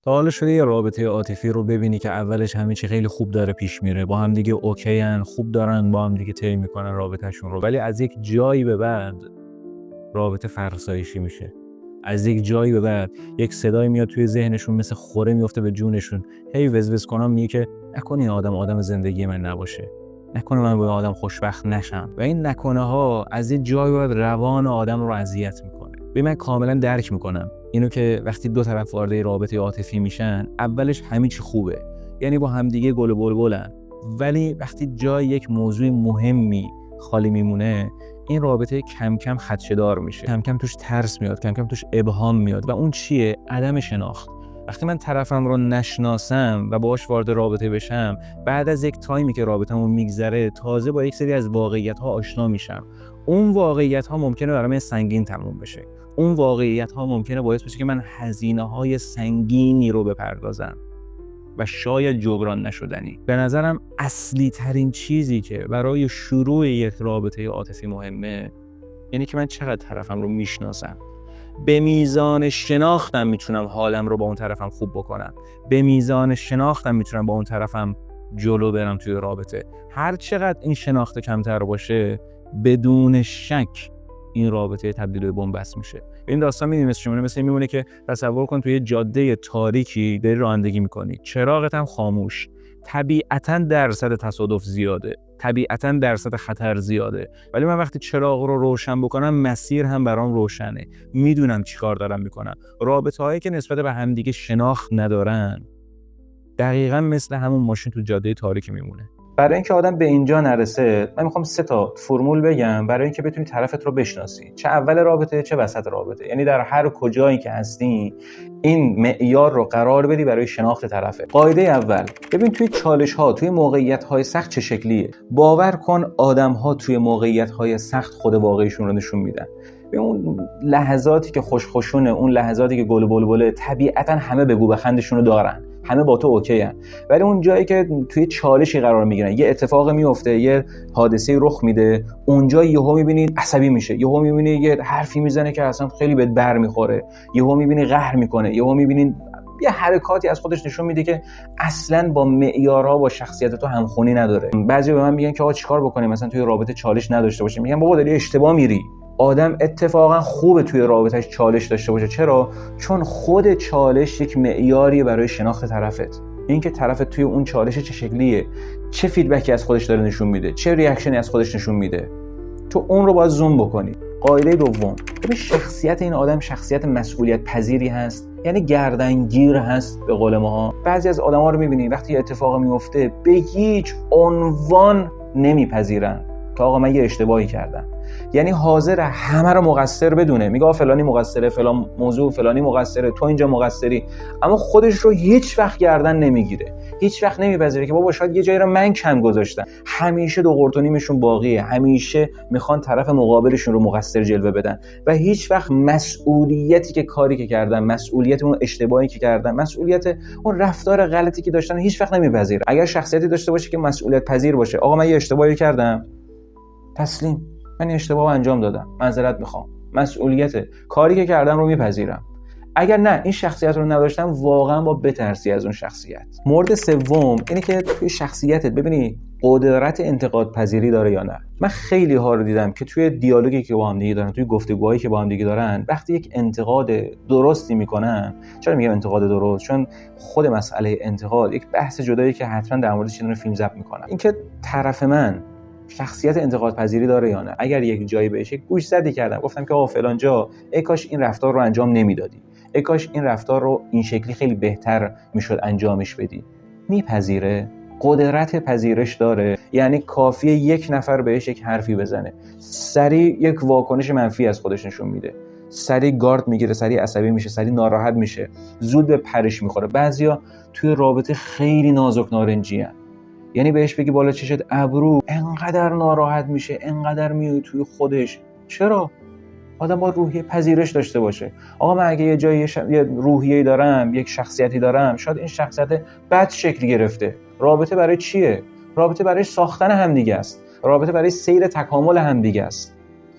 تا حالا شده یه رابطه عاطفی رو ببینی که اولش همه چی خیلی خوب داره پیش میره، با هم دیگه اوکی‌ان، خوب دارن با هم دیگه طی میکنن رابطه‌شون رو، ولی از یک جایی به بعد رابطه فرسایشی میشه. از یک جایی به بعد یک صدای میاد توی ذهنشون، مثل خوره میفته به جونشون، هی وزوز کنم میگه که نکنه این آدم زندگی من نباشه، نکنه من با این آدم خوشبخت نشم. و این نکنه ها از یک جایی به بعد روان آدم رو اذیت میکنه. من کاملا درک میکنم اینو که وقتی دو طرف وارد رابطه عاطفی میشن، اولش همه چی خوبه، یعنی با همدیگه گل و بلبلن، ولی وقتی جای یک موضوع مهمی خالی میمونه، این رابطه کم کم خدشه‌دار میشه، کم کم توش ترس میاد، کم کم توش ابهام میاد. و اون چیه؟ عدم شناخت. وقتی من طرفم رو نشناسم و باهاش وارد رابطه بشم، بعد از یک تایمی که رابطمون میگذره، تازه با یک سری از واقعیت‌ها آشنا میشم. اون واقعیت‌ها ممکنه برام سنگین تموم بشه. اون واقعیت‌ها ممکنه باعث بشه که من هزینه‌های سنگینی رو بپردازم و شاید جبران نشدنی. به نظرم اصلی ترین چیزی که برای شروع یک رابطه عاطفی مهمه، یعنی که من چقدر طرفم رو میشناسم. به میزان شناختم میتونم حالم رو با اون طرفم خوب بکنم. به میزان شناختم میتونم با اون طرفم جلو برم توی رابطه. هر چقدر این شناخت کمتر باشه، بدون شک این رابطه تبدیل به بن‌بست میشه. این داستان میدونی مثل میمونه که تصور کن توی جاده تاریکی داری رانندگی میکنی، چراغت هم خاموش. طبیعتاً درصد تصادف زیاده، طبیعتاً درصد خطر زیاده، ولی من وقتی چراغ رو روشن بکنم، مسیر هم برام روشنه، میدونم چی کار دارم میکنم. رابطه هایی که نسبت به همدیگه شناخت ندارن دقیقاً مثل همون ماشین تو جاده تاریکی میمونه. برای اینکه آدم به اینجا نرسه، من میخوام 3 تا فرمول بگم برای اینکه بتونی طرفت رو بشناسی، چه اول رابطه چه وسط رابطه. یعنی در هر کجایی که هستی این معیار رو قرار بدی برای شناخت طرفت. قاعده اول، ببین توی چالش ها، توی موقعیت های سخت چه شکلیه. باور کن آدم ها توی موقعیت های سخت خود واقعیشون رو نشون میدن. به اون لحظاتی که خوشخوشونه، اون لحظاتی که گل و بلبله، طبیعتاً همه بگو بخندشون رو دارن، همه با تو اوکی ان. ولی اون جایی که توی چالشی قرار میگیرن، یه اتفاقی میفته، یه حادثه رخ میده، اونجا یهو میبینی عصبی میشه، یهو میبینی یه حرفی میزنه که اصلا خیلی بهت بر میخوره، یهو میبینی قهر میکنه، یهو میبینی یه حرکاتی از خودش نشون میده که اصلا با معیارها با شخصیت تو همخونی نداره. بعضی به من میگن که آقا چیکار بکنیم مثلا توی رابطه چالش نداشته باشیم. میگم بابا داری اشتباه میری. آدم اتفاقا خوبه توی رابطهش چالش داشته باشه. چرا؟ چون خود چالش یک معیاری برای شناخت طرفت. اینکه طرفت توی اون چالش چه شکلیه، چه فیدبکی از خودش داره نشون میده، چه ریاکشنی از خودش نشون میده، تو اون رو باید زوم بکنی. قاعده دوم، ببین شخصیت این آدم شخصیت مسئولیت پذیری هست، یعنی گردنگیر هست به قول ماها. بعضی از آدما رو میبینی وقتی اتفاقی میفته به هیچ عنوان نمیپذیرن که آقا من یه اشتباهی کردم. یعنی حاضر همه رو مقصر بدونه، میگه فلانی مقصره، فلان موضوع فلانی مقصره، تو اینجا مقصری، اما خودش رو هیچ وقت گردن نمیگیره، هیچ وقت نمیپذیره که بابا شاید یه جایی رو من کم گذاشتم. همیشه دو قرط و نیمشون باقیه، همیشه میخوان طرف مقابلشون رو مقصر جلوه بدن و هیچ وقت مسئولیتی که کاری که کردن، مسئولیت اون اشتباهی که کردن، مسئولیت اون رفتار غلطی که داشتن هیچ وقت نمیپذیره. اگر شخصیتی داشته باشه که مسئولیت پذیر باشه، آقا من یه اشتباهی کردم، تسلیم، من اشتباه انجام دادم، معذرت میخوام، مسئولیت کاری که کردم رو میپذیرم. اگر نه این شخصیت رو نداشتم، واقعا با بترسی از اون شخصیت. مورد سوم اینه که توی شخصیتت ببینی قدرت انتقاد پذیری داره یا نه. من خیلی ها رو دیدم که توی دیالوگی که با هم دیگه دارن، توی گفتگوهایی که با هم دیگه دارن، وقتی یک انتقاد درستی میکنن، چرا میگم انتقاد درست؟ چون خود مسئله انتقاد یک بحث جدایی که حتما در موردش یه فیلم ضبط میکنن. اینکه طرف من شخصیت انتقاد پذیری داره یا نه. اگر یک جایی بهش گوش زدی کردم، گفتم که آقا فلان جا ای کاش این رفتار رو انجام نمیدادی، ای کاش این رفتار رو این شکلی خیلی بهتر میشد انجامش بدی، میپذیره؟ قدرت پذیرش داره. یعنی کافیه یک نفر بهش یک حرفی بزنه، سریع یک واکنش منفی از خودش نشون میده، سریع گارد میگیره، سریع عصبی میشه، سریع ناراحت میشه، زود به پرش میخوره. بعضیا توی رابطه خیلی نازک نارنجی هستن، یعنی بهش بگی بالا چشت ابرو، انقدر ناراحت میشه، انقدر میاد توی خودش. چرا؟ آدم باید روحیه پذیرش داشته باشه. آقا من اگه یه جایی یه روحیه‌ای دارم، یک شخصیتی دارم، شاید این شخصیت بد شکل گرفته. رابطه برای چیه؟ رابطه برای ساختن همدیگه است. رابطه برای سیر تکامل همدیگه است.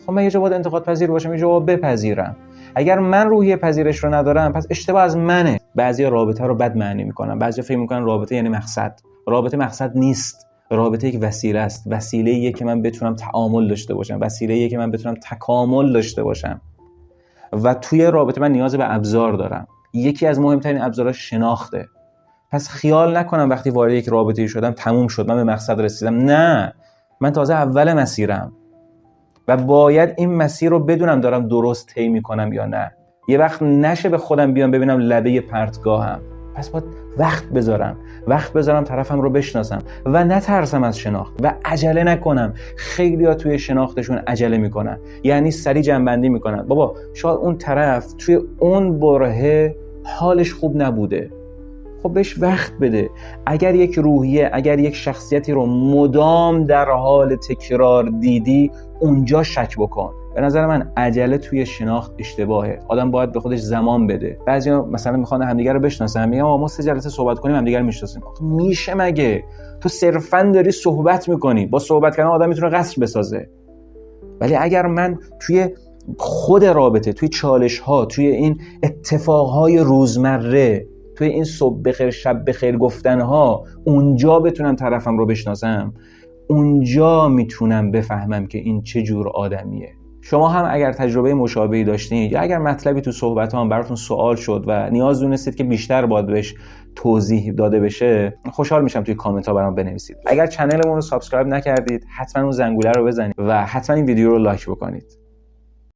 خب من یه جا باید انتقاد پذیر باشم، یه جا باید بپذیرم. اگر من روحیه پذیرش رو ندارم، پس اشتباه از منه. بعضیا رابطه رو بد معنی میکنن، بعضیا فکر میکنن رابطه یعنی مقصد. رابطه مقصد نیست، رابطه یک وسیله است. وسیله‌ایه که من بتونم تعامل داشته باشم، وسیله‌ایه که من بتونم تکامل داشته باشم. و توی رابطه من نیاز به ابزار دارم. یکی از مهمترین ابزارش شناخته. پس خیال نکنم وقتی وارد یک رابطه‌ای شدم تموم شد، من به مقصد رسیدم. نه، من تازه اول مسیرم و باید این مسیر رو بدونم دارم درست طی می‌کنم یا نه. یه وقت نشه به خودم بیام ببینم لبه پرتگاهم. پس باید وقت بذارم طرفم رو بشناسم و نترسم از شناخت و عجله نکنم. خیلی‌ها توی شناختشون عجله میکنن، یعنی سریع جنبندی میکنن. بابا شاید اون طرف توی اون برهه حالش خوب نبوده، خب بهش وقت بده. اگر یک روحیه، اگر یک شخصیتی رو مدام در حال تکرار دیدی، اونجا شک بکن. به نظر من عجله توی شناخت اشتباهه. آدم باید به خودش زمان بده. بعضیا مثلا میخوان همدیگه رو بشناسن، میگن ما 3 جلسه صحبت کنیم همدیگه رو میشناسیم. میشه مگه؟ تو صرفاً داری صحبت میکنی. با صحبت کردن آدم میتونه قصر بسازه. ولی اگر من توی خود رابطه، توی چالش ها، توی این اتفاقهای روزمره، توی این صبح بخیر شب بخیر گفتن ها، اونجا بتونم طرفم رو بشناسم، اونجا میتونم بفهمم که این چه جور آدمیه. شما هم اگر تجربه مشابهی داشتین یا اگر مطلبی تو صحبت ها براتون سوال شد و نیاز دونستید که بیشتر باید بهش توضیح داده بشه، خوشحال میشم توی کامنت ها برام بنویسید. اگر چنلمون رو سابسکرایب نکردید، حتما اون زنگوله رو بزنید و حتما این ویدیو رو لایک بکنید.